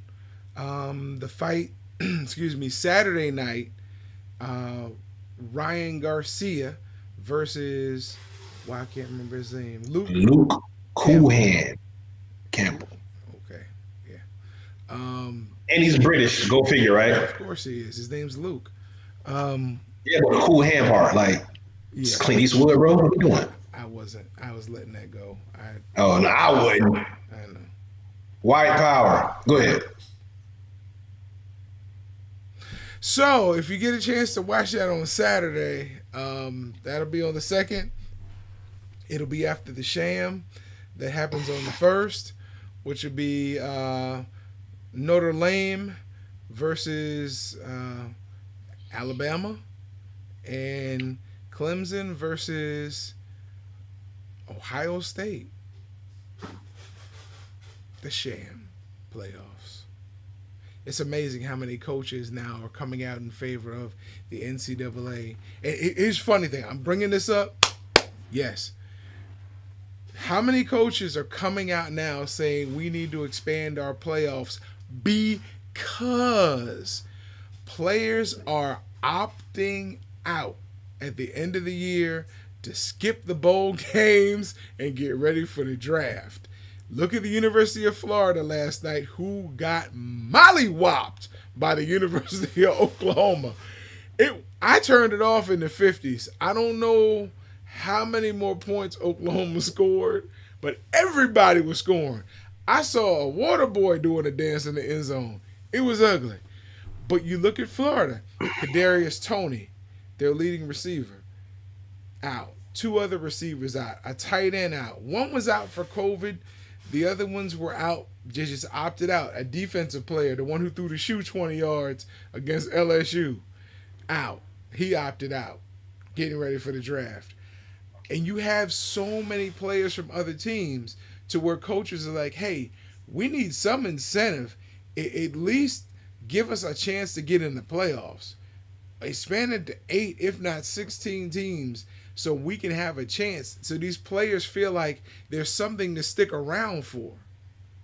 The fight, excuse me, Saturday night. Uh, Ryan Garcia versus, well, I can't remember his name. Luke Luke Campbell. Coolhand Campbell, Okay, yeah. Um, and he's British. Go figure, right? of course he is. His name's Luke. Um, Yeah, but the cool hand part, like it's yeah, Clint Eastwood, bro. What you doing? I wasn't. I was letting that go. Oh no, I wouldn't. I know. White power. Go ahead. So if you get a chance to watch that on Saturday, that'll be on the 2nd. It'll be after the Sham that happens on the 1st, which will be Notre Dame versus Alabama, and Clemson versus Ohio State. The Sham playoffs. It's amazing how many coaches now are coming out in favor of the NCAA. Here's a funny thing. I'm bringing this up. Yes. How many coaches are coming out now saying we need to expand our playoffs because players are opting out at the end of the year to skip the bowl games and get ready for the draft? Look at the University of Florida last night, who got mollywopped by the University of Oklahoma. I turned it off in the 50s. I don't know how many more points Oklahoma scored, but everybody was scoring. I saw a water boy doing a dance in the end zone. It was ugly. But you look at Florida, Kadarius Toney, their leading receiver, out. two other receivers out, a tight end out. One was out for COVID. The other ones were out, just opted out. A defensive player, the one who threw the shoe 20 yards against LSU, out. He opted out, getting ready for the draft. And you have so many players from other teams to where coaches are like, hey, we need some incentive. At least give us a chance to get in the playoffs. Expand it to 8, if not 16 teams, so we can have a chance. So these players feel like there's something to stick around for,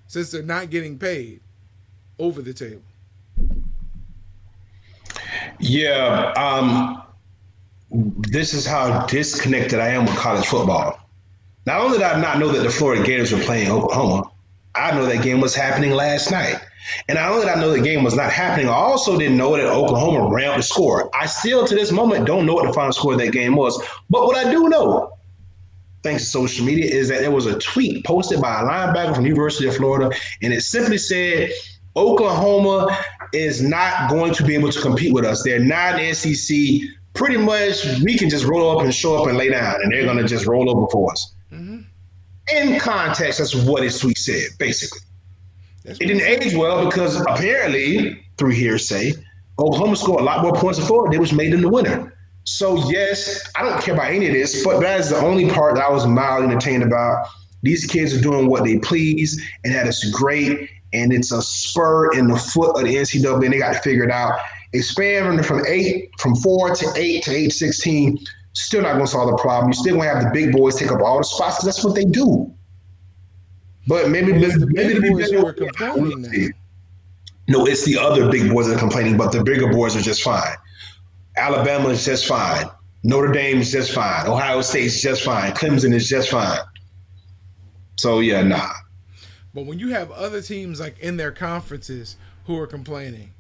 since they're not getting paid over the table. Yeah, this is how disconnected I am with college football. Not only did I not know that the Florida Gators were playing Oklahoma, I know that game was happening last night. And not only did I know the game was not happening, I also didn't know that Oklahoma ran up the score. I still, to this moment, don't know what the final score of that game was. But what I do know, thanks to social media, is that there was a tweet posted by a linebacker from the University of Florida, and it simply said, Oklahoma is not going to be able to compete with us. They're not in the SEC. Pretty much, we can just roll up and show up and lay down, and they're going to just roll over for us. Mm-hmm. In context, that's what his tweet said, basically. It didn't age well because apparently, through hearsay, Oklahoma scored a lot more points than Florida, which made them the winner. So, yes, I don't care about any of this, but that is the only part that I was mildly entertained about. These kids are doing what they please, and that is great. And it's a spur in the foot of the NCAA, and they got to figure it out. Expanding from 4 to 8 to 8-16, still not going to solve the problem. You're still going to have the big boys take up all the spots because that's what they do. But maybe the big boys who are complaining now. No, it's the other big boys that are complaining, but the bigger boys are just fine. Alabama is just fine. Notre Dame is just fine. Ohio State is just fine. Clemson is just fine. So, yeah, nah. But when you have other teams like in their conferences who are complaining,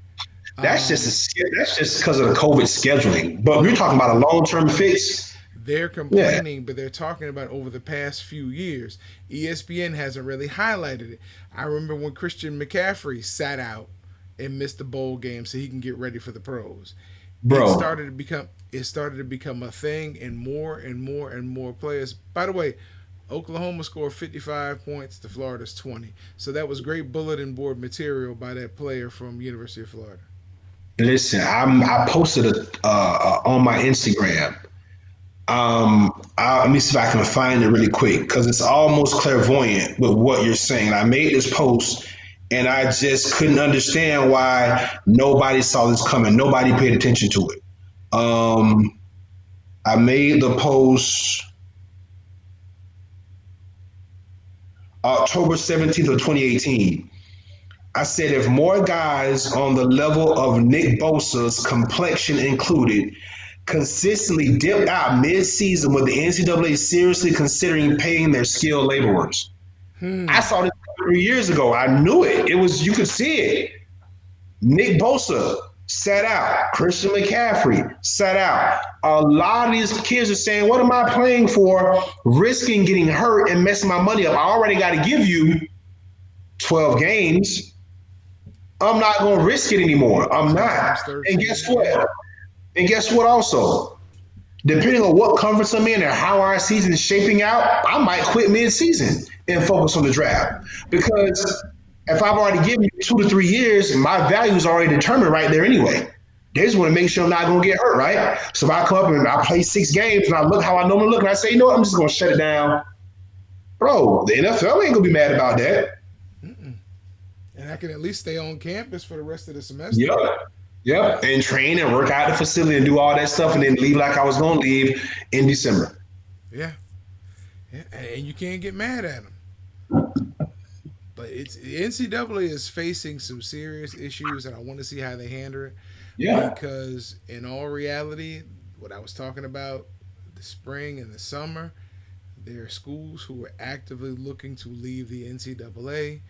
that's just because of the COVID scheduling. But we're talking about a long-term fix. They're complaining, but they're talking about over the past few years. ESPN hasn't really highlighted it. I remember when Christian McCaffrey sat out and missed the bowl game so he can get ready for the pros. Bro. It started to become a thing, and more players. By the way, Oklahoma scored 55 points to Florida's 20. So that was great bulletin board material by that player from University of Florida. Listen, I posted it on my Instagram. Let me see if I can find it really quick because it's almost clairvoyant with what you're saying. I made this post and I just couldn't understand why nobody saw this coming. Nobody paid attention to it. I made the post October 17th of 2018. I said if more guys on the level of Nick Bosa's, complexion included, consistently dipped out mid-season with the NCAA seriously considering paying their skilled laborers. I saw this 3 years ago. I knew it. You could see it. Nick Bosa sat out. Christian McCaffrey sat out. A lot of these kids are saying, what am I playing for? Risking getting hurt and messing my money up. I already got to give you 12 games. I'm not going to risk it anymore. I'm not. And guess what? And guess what also? Depending on what conference I'm in and how our season is shaping out, I might quit mid-season and focus on the draft. Because if I've already given you 2 to 3 years, my value is already determined right there anyway. They just want to make sure I'm not going to get hurt, right? So if I come up and I play 6 games and I look how I normally look and I say, you know what, I'm just going to shut it down. Bro, the NFL ain't going to be mad about that. And I can at least stay on campus for the rest of the semester. Yep. And train and work out the facility and do all that stuff and then leave like I was going to leave in December. Yeah. And you can't get mad at them. But NCAA is facing some serious issues, and I want to see how they handle it. Yeah. Because in all reality, what I was talking about, the spring and the summer, there are schools who are actively looking to leave the NCAA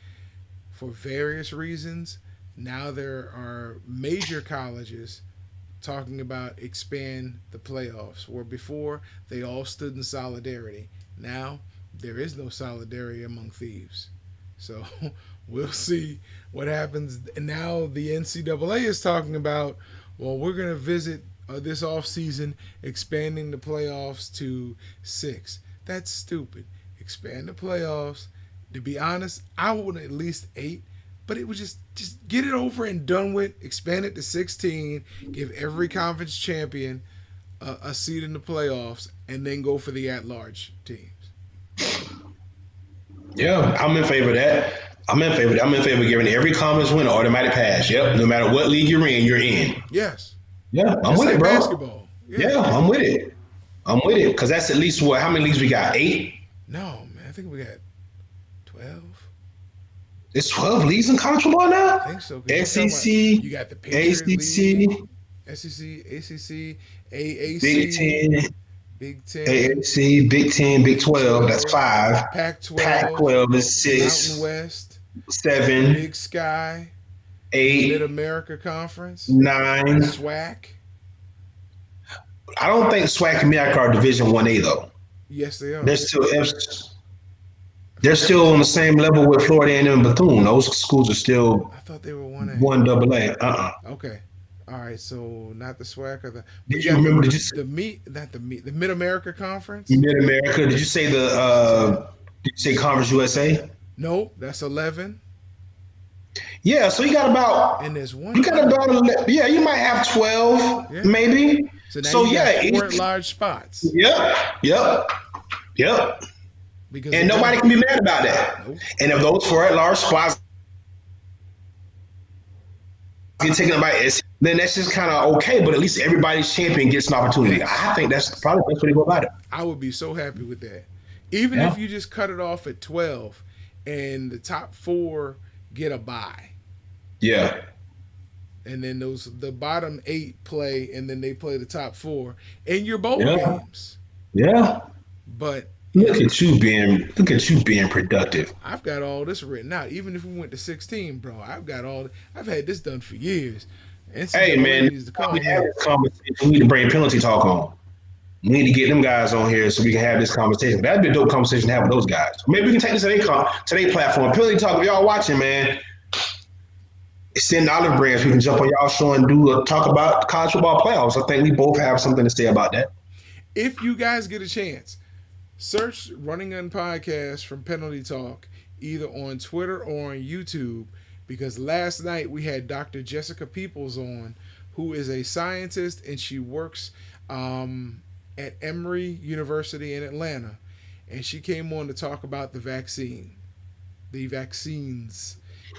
for various reasons. Now there are major colleges talking about expand the playoffs, where before they all stood in solidarity. Now there is no solidarity among thieves. So we'll see what happens. And now the NCAA is talking about, well, we're going to visit this off season, expanding the playoffs to 6. That's stupid. Expand the playoffs. To be honest, I would at least 8, but it was just get it over and done with. Expand it to 16. Give every conference champion a seat in the playoffs, and then go for the at-large teams. Yeah, I'm in favor of that. I'm in favor. I'm in favor of giving every conference winner automatic pass. Yep, no matter what league you're in, you're in. Yes, Yeah, I'm just with like it, bro. basketball. Yeah, I'm with it. I'm with it because that's at least what? How many leagues we got? 8. No, man, I think we got 12. It's 12 leagues in college football now. I think so. 'Cause you're talking SEC, about- you got the Patriot ACC, League, SEC, ACC, AAC, Big 10, Big 10, AAC, Big 10, Big 12. That's 5. Pac-12, Pac-12 is 6, Mountain West, 7, Big Sky, 8, Mid-America Conference, 9. SWAC. I don't think SWAC and MEAC are Division 1A though. Yes, they are. They're still on the same level with Florida A&M and Bethune. Those schools are still I thought they were 1A. 1AA. Okay. All right, so not the SWAC or the. Did you remember? Did you say the Mid America Conference? Mid America? Did you say Did you say Conference USA? No, that's 11. Yeah, so you got about. And there's one. You got about 11, yeah. You might have 12, Yeah. maybe. So now you got yeah, 4 large spots. Yep. Because And nobody can be mad about that. Nope. And if those 4 large spots get taken up by S, then that's just kind of okay. But at least everybody's champion gets an opportunity. I think that's probably the best way to go about it. I would be so happy with that. Even Yeah. if you just cut it off at 12 and the top 4 get a bye. Yeah. And then the bottom 8 play, and then they play the top 4 in your bowl Yeah. games. Yeah. But Look at you being productive. I've got all this written out. Even if we went to 16, bro, I've had this done for years. Hey man, needs to come we here. have this conversation. We need to bring penalty talk on. We need to get them guys on here so we can have this conversation. That'd be a dope conversation to have with those guys. Maybe we can take this to their platform. Penalty talk. If y'all watching, man, send olive branch. We can jump on y'all show and talk about college football playoffs. I think we both have something to say about that. If you guys get a chance, search Running Gun Podcast from Penalty Talk either on Twitter or on YouTube, because last night we had Dr. Jessica Peoples on, who is a scientist, and she works at Emory University in Atlanta. And she came on to talk about the vaccines.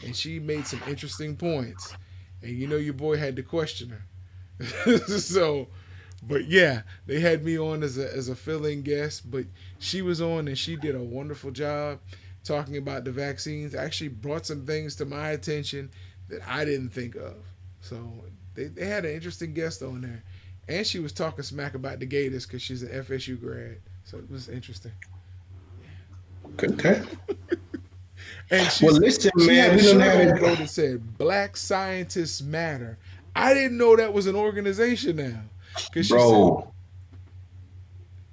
And she made some interesting points. And you know your boy had to question her. So, but yeah, they had me on as a fill-in guest, but she was on and she did a wonderful job talking about the vaccines. Actually brought some things to my attention that I didn't think of. So they had an interesting guest on there. And she was talking smack about the Gators because she's an FSU grad. So it was interesting. Okay. And Well, listen, she man, had a we don't shirt have on, it. bro, that said "Black Scientists Matter." I didn't know that was an organization now. Cause she Bro.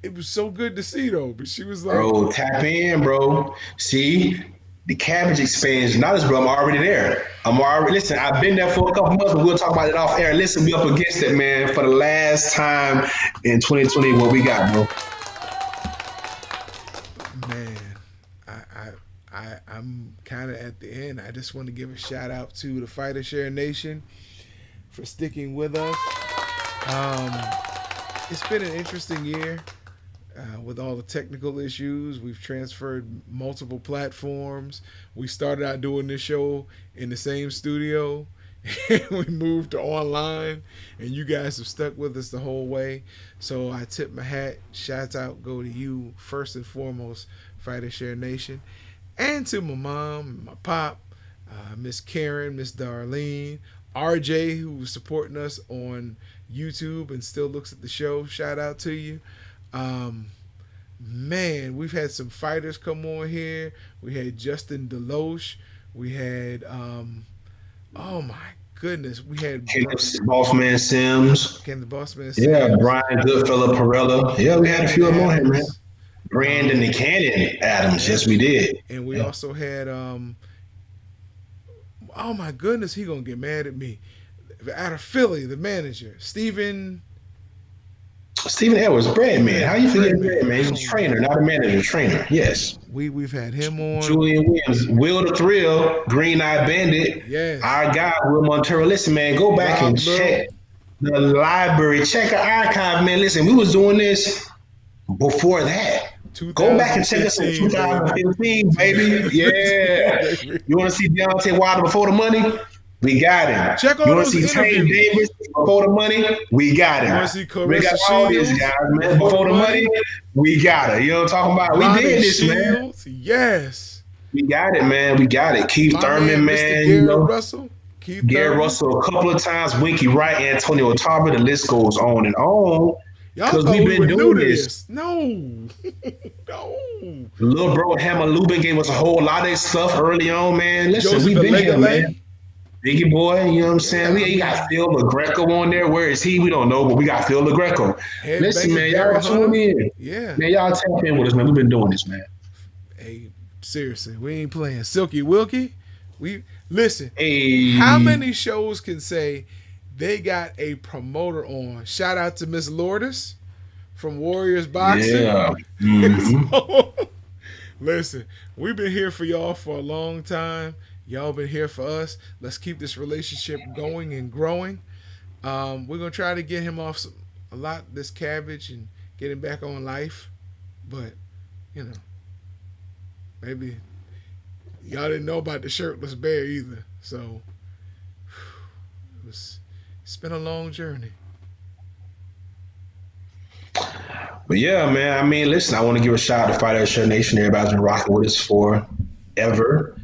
said, it was so good to see though. But she was like, Bro, tap in, bro. See, the cabbage expansion. Not as bro, I'm already there. Listen, I've been there for a couple months, but we'll talk about it off air. Listen, we up against it, man, for the last time in 2020. What we got, bro? man, I'm kind of at the end. I just want to give a shout out to the Fighter Share Nation for sticking with us. It's been an interesting year. With all the technical issues, we've transferred multiple platforms. We started out doing this show in the same studio, and we moved to online, and you guys have stuck with us the whole way. So I tip my hat. Shouts out go to you first and foremost, Fighter Share Nation, and to my mom, my pop, Miss Karen, Miss Darlene, RJ, who was supporting us on YouTube and still looks at the show. Shout out to you. Man, we've had some fighters come on here. We had Justin Deloche. We had oh my goodness, we had Bossman Sims. Ken the Bossman. Yeah, Brian Goodfellow Perella. Yeah, we had a few of them on here, man. Brandon the Cannon Adams. Yes, we did. And we also had oh my goodness, he gonna get mad at me. Out of Philly, the manager, Steven Stephen Edwards, bread Stephen man. How Edwards, you Bread forget bread Man. man? He's a Come on, man. trainer, not a manager. Trainer. Yes. We've had him on. Julian Williams, Will the Thrill, Green Eye Bandit, Yes. our guy Will Montero. Listen, man, go back and Rob Little. check the library, check the archive, man. Listen, we was doing this before that. Go back and check us in 2015, baby. 2015, baby. 2015, Yeah. baby. You want to see Deontay Wilder before the money? We got him. Check You all want to those see Tank interviews. Davis before the money? We got You him. want to see We got Carissa all these Shields guys, man. Before the money, we got it. You know what I'm talking about? We Ronnie did this, man. Shields. Yes. We got it, man. We got it. Keith My Thurman, man, Mr. man. You Garrett know, Russell. Keith Gary Thurman. Russell a couple of times, Winky Wright, Antonio Tarver. The list goes on and on. Y'all Because thought we've we were been new doing to this. this. No. No. Little bro Hammer Lubin gave us a whole lot of stuff early on, man. Listen, Joseph we've been here, Alegale. man. Biggie boy, you know what I'm saying? Yeah, We got Phil LaGreco on there. Where is he? We don't know, but we got Phil LaGreco. Listen, Headbanger man, Gary y'all tune Hunter. in. Yeah. Man, y'all tap in with us, man. We've been doing this, man. Hey, seriously, we ain't playing Silky Wilkie. We listen. Hey. How many shows can say they got a promoter on? Shout out to Miss Lourdes from Warriors Boxing. Yeah. Mhm. So, listen, we've been here for y'all for a long time. Y'all been here for us. Let's keep this relationship going and growing. We're gonna try to get him off a lot this cabbage and get him back on life. But you know, maybe y'all didn't know about the shirtless bear either. So it's been a long journey. But yeah, man. I mean, listen, I want to give a shout out to Fight Out Shirt Nation. Everybody's been rocking with us forever.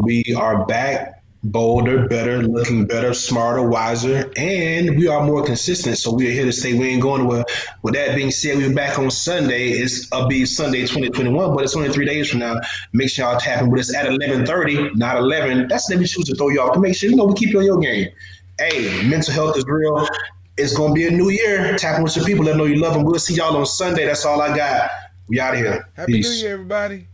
We are back, bolder, better, looking better, smarter, wiser, and we are more consistent. So we are here to stay. We ain't going nowhere. With that being said, we're back on Sunday. It's be Sunday 2021, but it's only 3 days from now. Make sure y'all tapping with us at 11:30, not 11. That's let me choose to throw you off to make sure we keep you on your game. Hey, mental health is real. It's gonna be a new year. Tapping with your people. Let them know you love them. We'll see y'all on Sunday. That's all I got. We out of here. Happy New Peace. Year, everybody.